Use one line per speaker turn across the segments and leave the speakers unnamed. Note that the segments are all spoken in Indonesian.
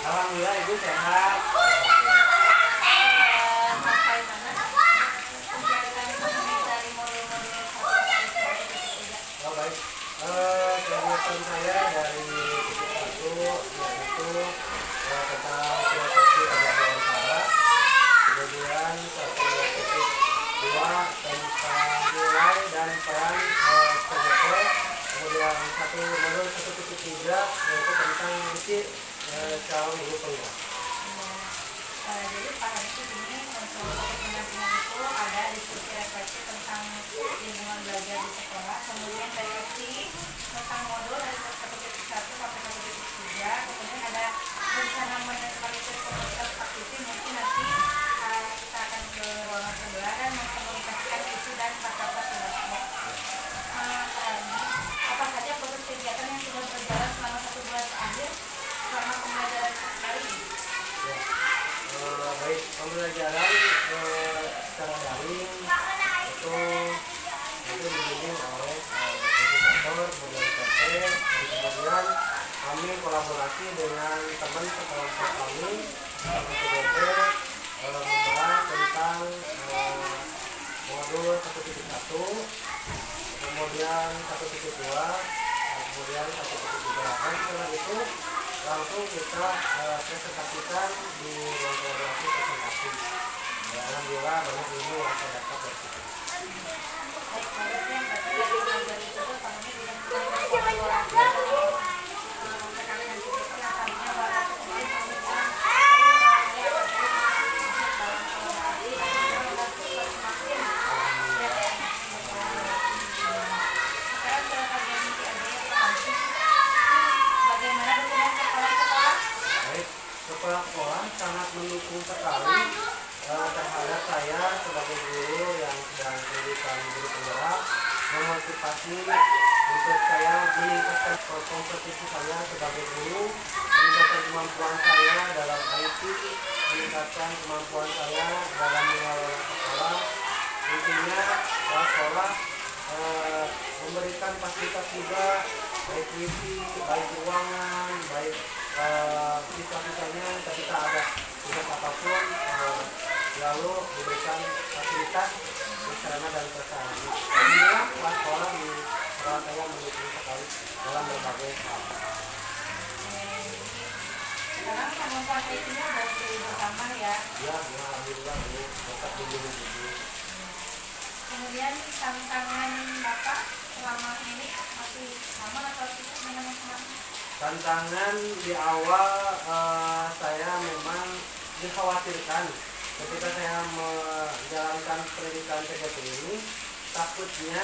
Alhamdulillah ibu sehat.
Sampai mana kegiatan dari modul-modul
Oh baik. Kegiatan saya dari titik satu yaitu tentang filosofi agama wawancara, kemudian titik dua tentang nilai dan peran PJJ, kemudian modul 1.3 yaitu tentang isi calon guru penggerak.
Jadi pada hari ini untuk pendampingan itu ada diskusi refleksi tentang lingkungan belajar di sekolah, kemudian refleksi tentang modul dari 1.1 sampai 1.3, kemudian ada rencana menetralisir komunitas aktivis. Mungkin nanti kita akan ke ruangan sebelah dan mengkomunikasikan isu dan kata-kata tersebut. Apa saja proses kegiatan yang sudah berjalan selama 1 bulan terakhir selama pembelajaran kali ini?
Baik, pembelajaran secara daring itu dibimbing oleh fasilitator, kemudian PT, dan kemudian kami kolaborasi dengan teman sekelompok kami sama PJJ membahas tentang modul 1.1, kemudian 1.2, kemudian 1.3. Dan setelah itu langsung kita presentasikan di ruang kolaborasi presentasi. Ya, alhamdulillah banyak ilmu yang saya dapat dari situ. Kepala sekolah sangat mendukung sekali terhadap saya sebagai guru yang sedang menjadikan guru penggerak, memotivasi untuk saya meningkatkan kompetisi saya sebagai guru, meningkatkan kemampuan saya dalam IT, meningkatkan kemampuan saya dalam mengelola sekolah. Intinya sekolah memberikan fasilitas juga, baik wifi, baik ruangan, baik siswa-siswanya ketika ada tugas apapun lalu diberikan fasilitas sarana dan prasarana. Alhamdulillah sekolah di sekolah saya mendukung sekali dalam berbagai hal.
Sekarang kemampuan IT-nya sudah bersama ya?
Ya, alhamdulillah Bu, tetap bimbing Bu.
Kemudian tantangan Bapak selama ini masih sama atau tidak dengan yang kemarin?
Tantangan di awal saya memang dikhawatirkan ketika saya menjalankan pendidikan PJJ ini, takutnya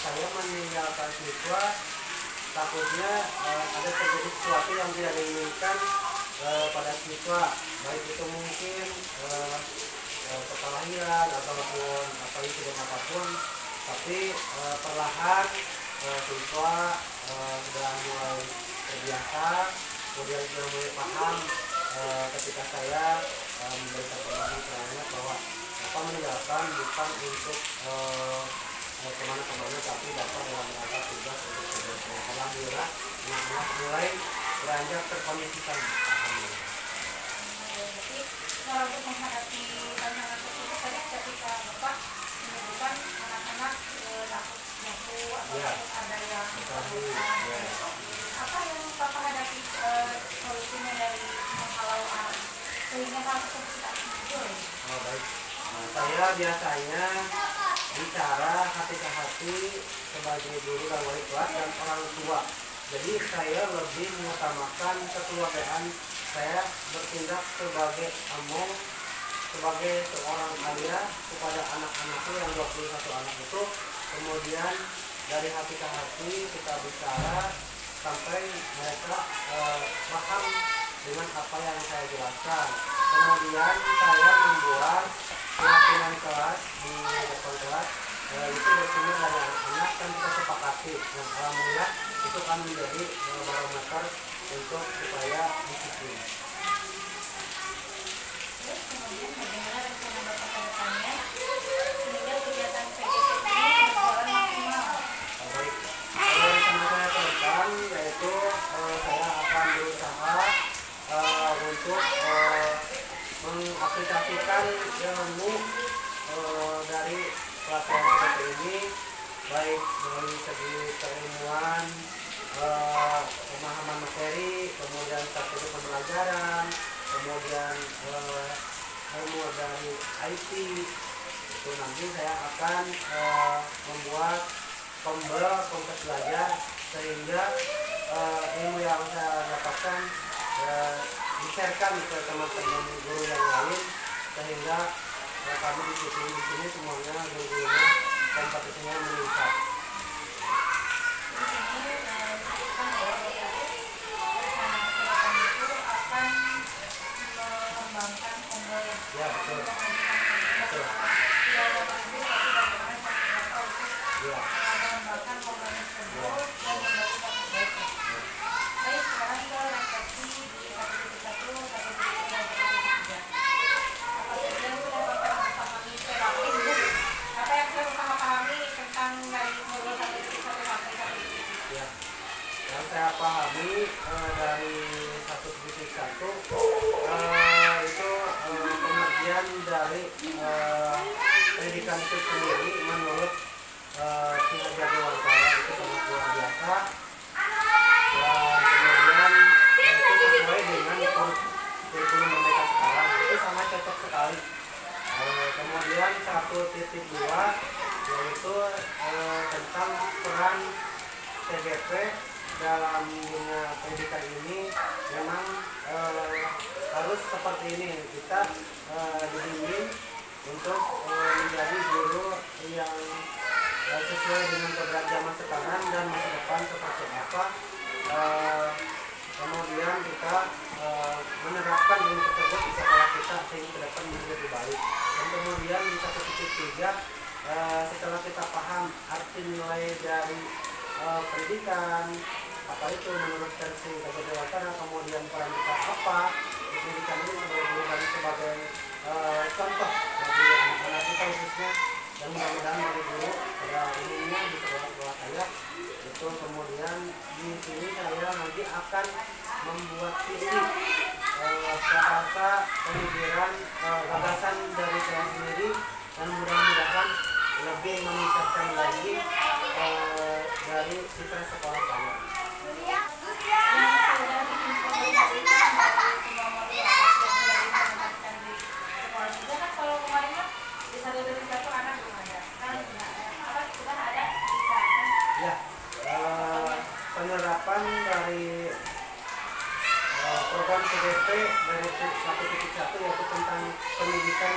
saya meninggalkan siswa, takutnya ada terjadi sesuatu yang tidak diinginkan pada siswa, baik itu mungkin kekalahan ataupun insiden apapun. Tapi perlahan siswa sudah mulai terbiasa, kemudian sudah mulai paham ketika saya memberikan pemahaman bahwa apa meninggalkan bukan untuk kemana-kemana, tapi dapat dalam rangka tugas untuk tugasnya. Alhamdulillah anak-anak mulai beranjak terkondisikan. Alhamdulillah.
Jadi kalau untuk menghadapi tantangan tersebut tadi ketika Bapak menyebutkan anak-anak takut jatuh atau takut ada yang apa yang Bapak hadapi solusinya dari menghalau arah sehingga hal tersebut tidak muncul?
Oh baik, saya biasanya bicara hati ke hati sebagai guru dan wali kelas dan orang tua. Jadi saya lebih mengutamakan kekeluargaan. Saya bertindak sebagai among, sebagai seorang ayah kepada anak-anakku yang 21 anak itu. Kemudian dari hati ke hati kita bicara sampai mereka paham dengan apa yang saya jelaskan. Kemudian saya membuat keyakinan kelas di depan kelas itu bersumber dari anak-anak dan kita sepakati. Dan alhamdulillah itu kan menjadi barometer untuk supaya disiplin.
Kemudian bagaimana rencana Bapak ke depannya sehingga kegiatan PJJ ini berjalan maksimal?
Baik, rencana saya ke depan yaitu saya akan berusaha untuk untuk mengaplikasikan ilmu dari pelatihan seperti ini, baik dari segi keilmuan, pemahaman materi, kemudian strategi pembelajaran, kemudian ilmu dari IT. Itu nanti saya akan membuat kompleks belajar sehingga ilmu yang saya dapatkan di-sharekan ke teman-teman guru yang lain, sehingga kami di sini semuanya guru-gurunya kompetisinya meningkat. Ya, betul. Betul. Ya. Yang saya pahami dari 1.1 itu pengertian dari pendidikan itu sendiri menurut Ki Hajar Dewantara itu sangat luar biasa, dan kemudian itu sesuai dengan kurikulum Merdeka sekarang, itu sangat cocok sekali. Kemudian 1.2 yaitu tentang peran TGP dalam dunia pendidikan ini. Memang harus seperti ini, kita dibimbing untuk menjadi guru yang sesuai dengan keberadaan zaman sekarang dan masa depan seperti apa. Kemudian kita menerapkan ilmu tersebut di sekolah kita sehingga ke depan menjadi lebih baik. Dan kemudian di 1.3 setelah kita paham arti nilai dari pendidikan, apa itu menurut versi Hajar Dewantara, kemudian peran kita apa di pendidikan ini sebagai contoh bagi anak-anak kita khususnya, dan mudah-mudahan bagi guru pada umumnya di sekolah-sekolah saya itu. Kemudian di sini saya nanti akan membuat visi bahasa pemikiran gagasan dari saya sendiri, dan mudah-mudahan lebih meningkatkan lagi dari citra sekolah saya. Ya, penerapan dari program TGP dari 1.1 yaitu tentang pendidikan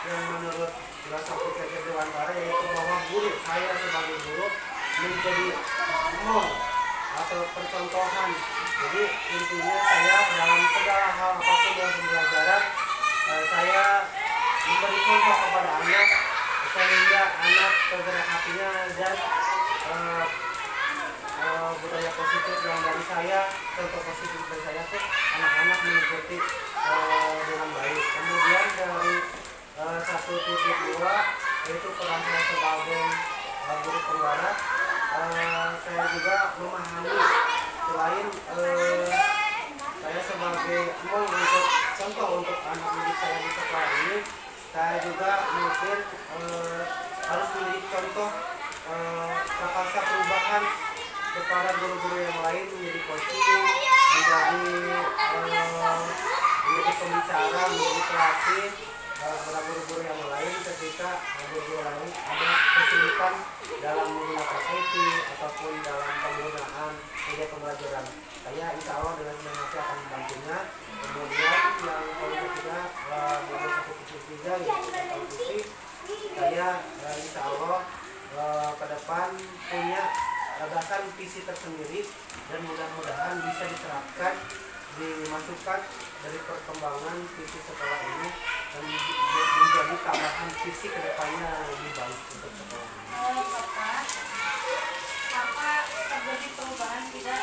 yang menurut filosofi Hajar Dewantara, yaitu bahwa guru, saya sebagai guru menjadi model atau percontohan. Jadi intinya saya dalam segala hal apapun dalam pembelajaran, saya memberi contoh kepada anak sehingga anak tergerak hatinya, dan budaya positif yang dari saya, contoh positif dari saya tuh anak-anak mengikuti dengan baik. Kemudian dari 1.2 yaitu peran saya sebagai guru penggarap, saya juga memahami selain saya sebagai untuk contoh untuk anak didik saya di sekolah ini, saya juga mungkin harus menjadi contoh prakasa perubahan kepada guru-guru yang lain, menjadi coaching, menjadi pembicara, menjadi pelatih kepada guru-guru yang lain ketika guru-guru lain ada kesulitan dalam menggunakan IT ataupun dalam penggunaan media pembelajaran. Saya insya Allah dengan senang hati akan membantunya. Kemudian yang poin ketiga, dari 1.3 yaitu tentang visi, saya insya Allah ke depan punya gagasan visi tersendiri, dan mudah-mudahan bisa diterapkan, dimasukkan dari perkembangan visi sekolah ini, dan menjadi tambahan visi kedepannya lebih baik untuk sekolah.
Apa terjadi perubahan tidak?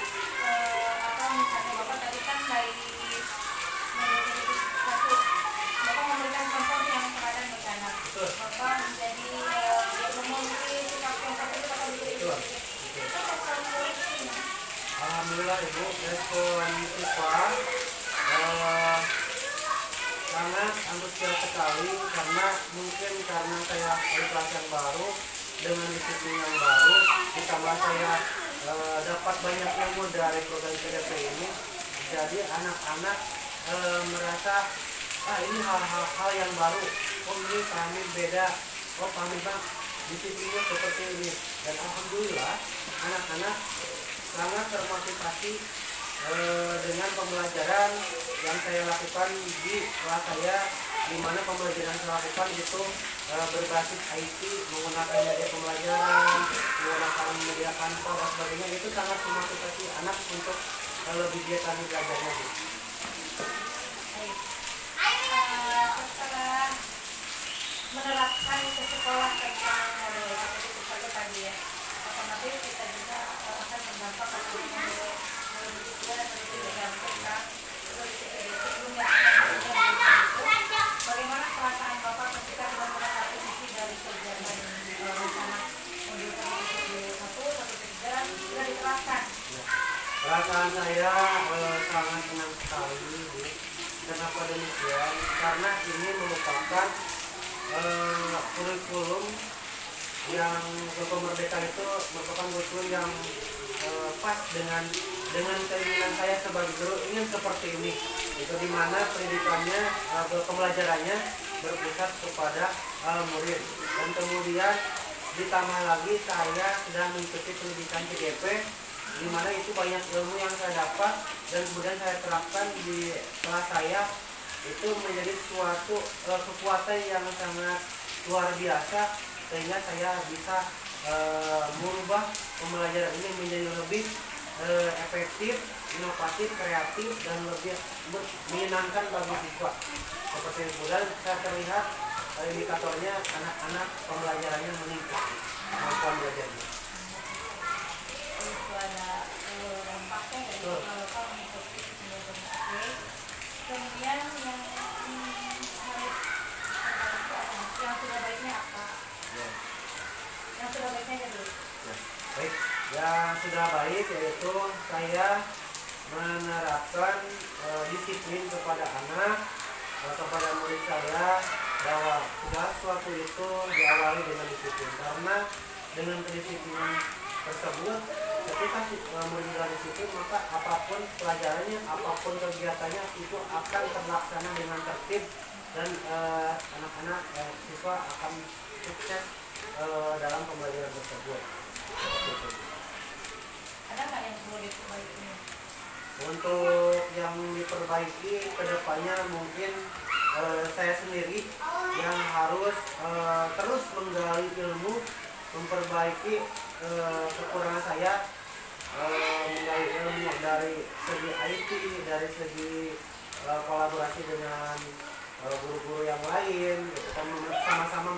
Apa misalnya Bapak tadi kan dari satu, Bapak memberikan contoh yang keadaan bencana. Bapak menjadi memiliki sikap yang seperti itu, Bapak menjadi
Alhamdulillah Ibu, respon siswa sangat antusias sekali karena mungkin karena saya kelas yang baru dengan disiplin yang baru, ditambah saya dapat banyak ilmu dari program PDP ini, jadi anak-anak merasa ini hal yang baru, oh ini kami beda, oh kami bang disiplinnya seperti ini, dan alhamdulillah anak-anak sangat termotivasi dengan pembelajaran yang saya lakukan di kelas saya, di mana pembelajaran saya lakukan itu berbasis IT, menggunakan media pembelajaran, menggunakan media kantor dan sebagainya. Itu sangat memotivasi anak untuk lebih giat lagi belajarnya.
Setelah menerapkan ke sekolah tentang model seperti tadi ya, otomatis kita juga akan berdampak pada model bagaimana perasaan Bapak ketika benar-benar satu sisi dari kegiatan rencana modul 1.1.3 sudah diterapkan?
Perasaan saya sangat senang sekali, Bu. Kenapa demikian? Karena ini merupakan kurikulum yang Merdeka itu merupakan kurikulum yang pas dengan keinginan saya sebagai guru, ingin seperti ini. Itu dimana pendidikannya, pembelajarannya berpusat kepada murid, dan kemudian ditambah lagi saya sedang mengikuti pendidikan PDP, dimana itu banyak ilmu yang saya dapat dan kemudian saya terapkan di kelas saya. Itu menjadi suatu kekuatan yang sangat luar biasa, sehingga saya bisa merubah pembelajaran ini menjadi lebih efektif, inovatif, kreatif, dan lebih menyenangkan bagi siswa. Seperti itu, dan saya terlihat indikatornya anak-anak pembelajarannya meningkat, kemampuan belajarnya.
Itu ada dampaknya dari kalau mengikuti pembelajaran. Kemudian yang sudah baiknya apa? Yang sudah baiknya jadi
baik, yang sudah baik yaitu saya menerapkan disiplin kepada anak, kepada murid saya, bahwa segala sesuatu itu diawali dengan disiplin, karena dengan kedisiplinan tersebut ketika murid disiplin, maka apapun pelajarannya, apapun kegiatannya itu akan terlaksana dengan tertib, dan anak-anak siswa akan sukses dalam pembelajaran tersebut.
ada nggak yang perlu diperbaiki?
Untuk yang diperbaiki kedepannya mungkin saya sendiri yang harus terus menggali ilmu, memperbaiki kekurangan saya, menggali ilmu dari segi IT, dari segi kolaborasi dengan guru-guru yang lain, kita sama-sama